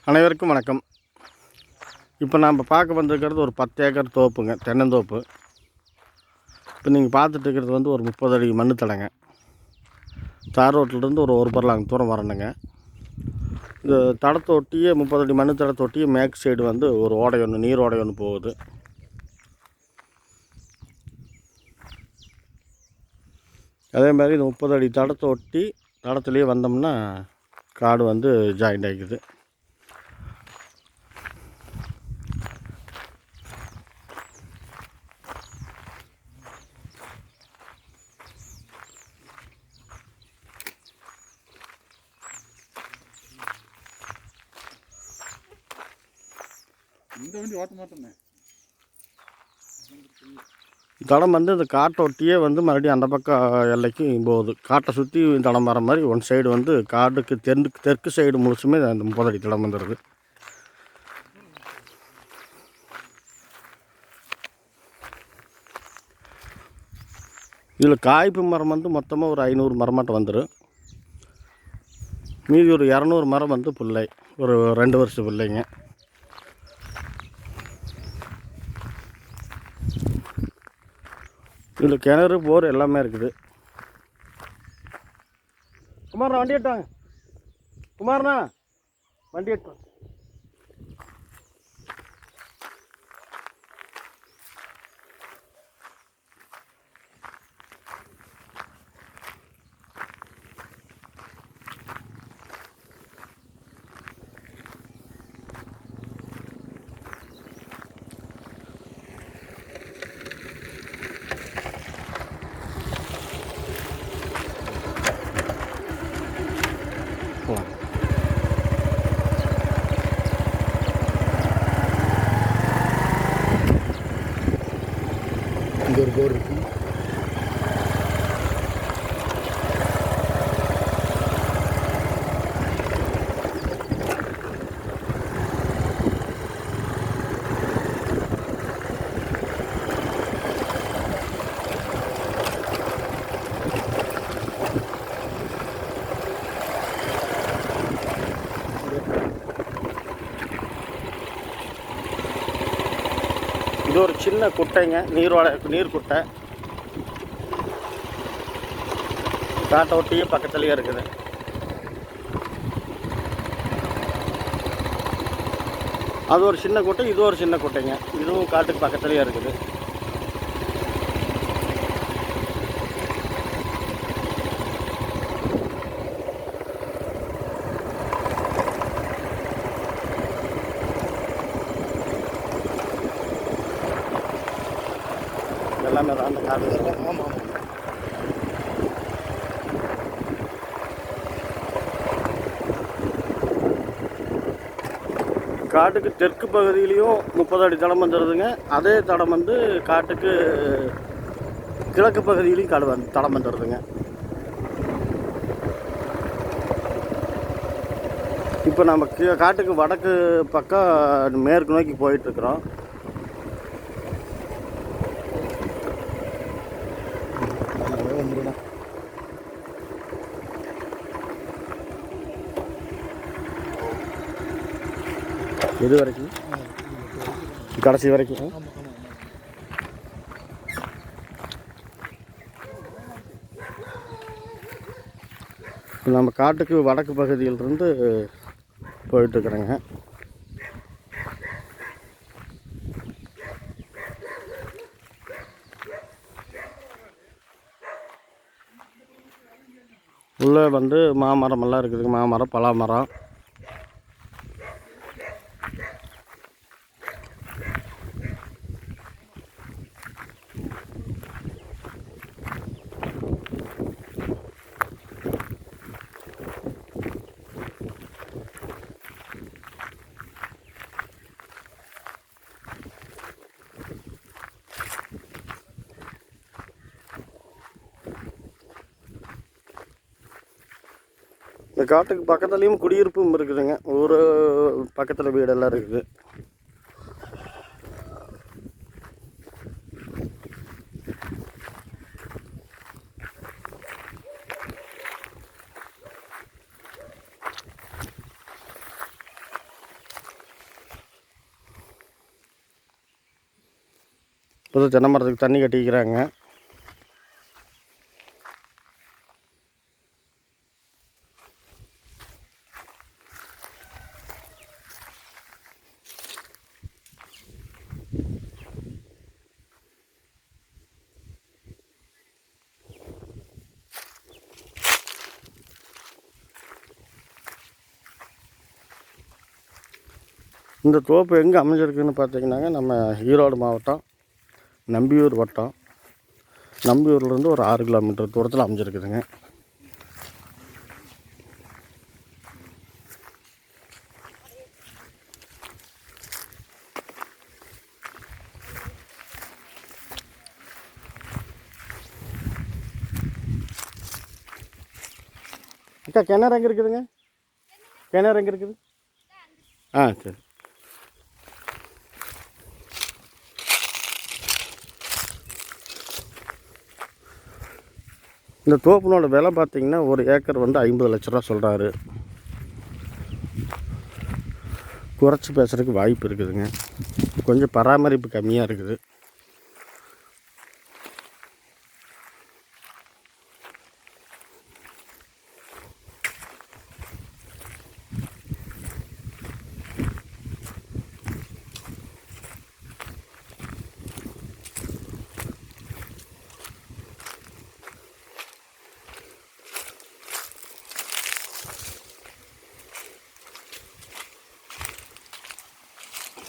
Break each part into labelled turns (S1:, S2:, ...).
S1: அனைவருக்கும் வணக்கம். இப்போ நாம் பார்க்க வந்திருக்கிறது ஒரு 10 ஏக்கர் தோப்புங்க, தென்னந்தோப்பு. இப்போ நீங்கள் பார்த்துட்டு இருக்கிறது வந்து ஒரு 30 அடி மண்ணு தடங்க. தார் ரோட்டிலேருந்து ஒரு பரலாங்க தூரம் வரணுங்க. இந்த தடத்தை ஒட்டியே 30 அடி மண்ணு தடத்தை ஒட்டியே மேற்கு சைடு வந்து ஒரு ஓடை ஒன்று, நீர் ஓடை ஒன்று போகுது. அதே மாதிரி இந்த 30 அடி தடத்தை ஒட்டி தடத்துலேயே வந்தோம்னா காடு வந்து ஜாயிண்ட் ஆகிக்குது. தடம் வந்து இந்த காட்டை ஒட்டியே வந்து மறுபடியும் அந்த பக்கம் எல்லைக்கு போகுது. காட்டை சுற்றி தடம் வர மாதிரி ஒன் சைடு வந்து காட்டுக்கு தெற்கு சைடு முழுசுமே அந்த 30 அடி தடம் வந்துடுது. இதில் காய்ப்பு மரம் வந்து மொத்தமாக ஒரு 500 மரமாட்டம் வந்துடும். மீதி ஒரு 200 மரம் வந்து பிள்ளை, ஒரு 2 வருஷம் பிள்ளைங்க. இதில் கிணறு, போர் எல்லாமே இருக்குது. குமாரண்ணா வண்டி எடுத்தாங்க. குமாரண்ணா வண்டி எடுத்தாங்க. இங்கே ஒரு போர் இருக்குது. இது ஒரு சின்ன குட்டைங்க, நீர் குட்டை. காட்டை ஒட்டியே பக்கத்துலேயே இருக்குது. அது ஒரு சின்ன குட்டை, இது ஒரு சின்ன குட்டைங்க. இதுவும் காட்டுக்கு பக்கத்துலேயே இருக்குது. எல்லாமே தான் அந்த காடு. ஆமாம். காட்டுக்கு தெற்கு பகுதியிலையும் 30 அடி தடம் வந்துடுதுங்க. அதே தடம் வந்து காட்டுக்கு கிழக்கு பகுதியிலையும் தடம் வந்துடுதுங்க. இப்போ நம்ம காட்டுக்கு வடக்கு பக்கம் மேற்கு நோக்கி போயிட்டுருக்குறோம். எது வரைக்கும்? கடைசி வரைக்கும். நம்ம காட்டுக்கு வடக்கு பகுதியிலிருந்து போயிட்டுருக்குறேங்க. உள்ளே வந்து மாமரமெல்லாம் இருக்குதுங்க. மாமரம், பலாமரம். இந்த காட்டுக்கு பக்கத்துலேயும் குடியிருப்பும் இருக்குதுங்க. ஊர் பக்கத்தில் வீடெல்லாம் இருக்குது. புது தென்னை மரத்துக்கு தண்ணி கட்டிக்கிறாங்க. இந்த தோப்பு எங்கே அமைஞ்சிருக்குன்னு பார்த்தீங்கன்னாங்க, நம்ம ஈரோடு மாவட்டம் நம்பியூர் வட்டம். நம்பியூர்லேருந்து ஒரு 6 கிலோமீட்டர் தூரத்தில் அமைஞ்சிருக்குதுங்க. அக்கா, கிணறு எங்கே இருக்குதுங்க? கிணறு எங்கே இருக்குது? சரி. இந்த தோப்பினோட விலை பார்த்திங்கன்னா, ஒரு ஏக்கர் வந்து 50 லட்ச ரூபா சொல்கிறாரு. குறைச்சி பேசுகிறதுக்கு வாய்ப்பு இருக்குதுங்க. கொஞ்சம் பராமரிப்பு கம்மியாக இருக்குது.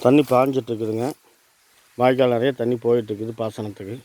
S1: தண்ணி பாஞ்சிட்ருக்குதுங்க. வாய்க்கால் நிறைய தண்ணி போயிட்டுருக்குது பாசனத்துக்கு.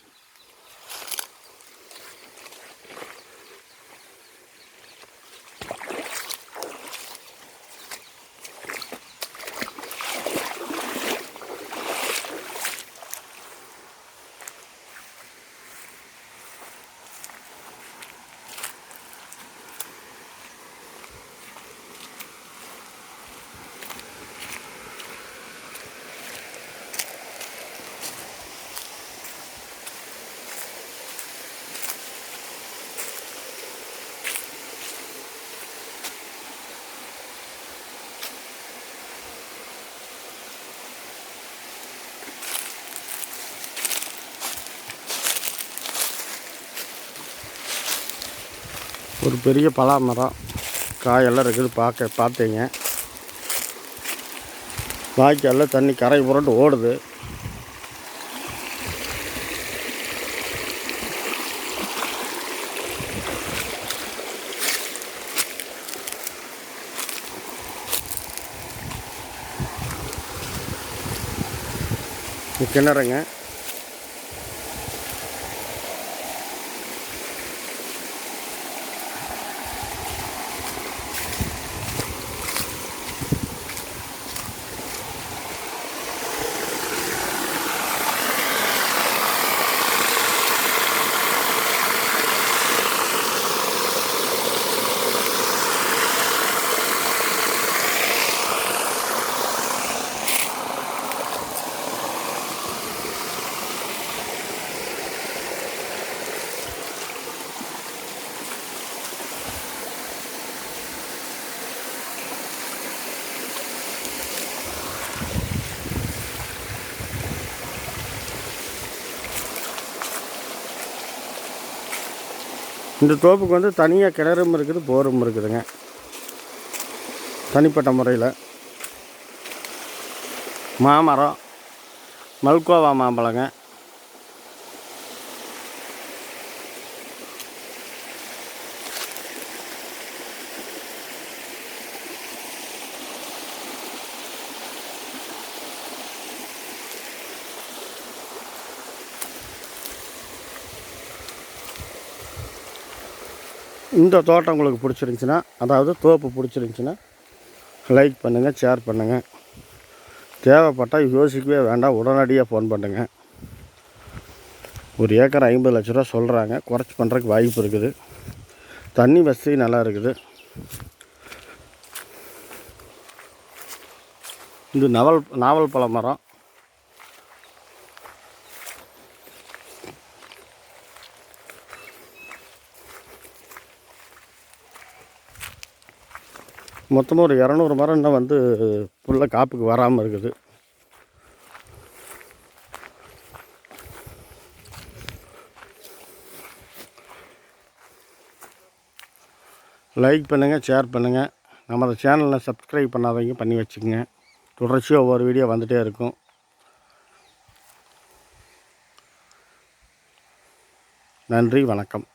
S1: ஒரு பெரிய பலா மரம், காயெல்லாம் இருக்குது. பார்த்தீங்க, வாய்க்காலில் தண்ணி கரை புரண்டு ஓடுது. கிணறுங்க. இந்த தோப்புக்கு வந்து தனியாக கிணறும் இருக்குது, போரும் இருக்குதுங்க. தனிப்பட்ட முறையில் மாமரம், மல்கோவா மாம்பழங்க, இந்த தோட்டம் உங்களுக்கு பிடிச்சிருந்துச்சின்னா, அதாவது தோப்பு பிடிச்சிருந்துச்சின்னா லைக் பண்ணுங்கள், ஷேர் பண்ணுங்கள். தேவைப்பட்டால் யோசிக்கவே வேண்டாம், உடனடியாக ஃபோன் பண்ணுங்கள். ஒரு ஏக்கர் 50 லட்ச ரூபா சொல்கிறாங்க. குறைச்சி பண்ணுறதுக்கு வாய்ப்பு இருக்குது. தண்ணி வசதி நல்லா இருக்குது. இது நாவல் பழ மரம். மொத்தமாக ஒரு 200 மரம் இன்னும் வந்து ஃபுல்லாக காப்புக்கு வராமல் இருக்குது. லைக் பண்ணுங்கள், ஷேர் பண்ணுங்கள். நமது சேனலில் சப்ஸ்கிரைப் பண்ணாதவங்க பண்ணி வச்சுக்கோங்க. தொடர்ச்சியாக ஒவ்வொரு வீடியோ வந்துகிட்டே இருக்கும். நன்றி, வணக்கம்.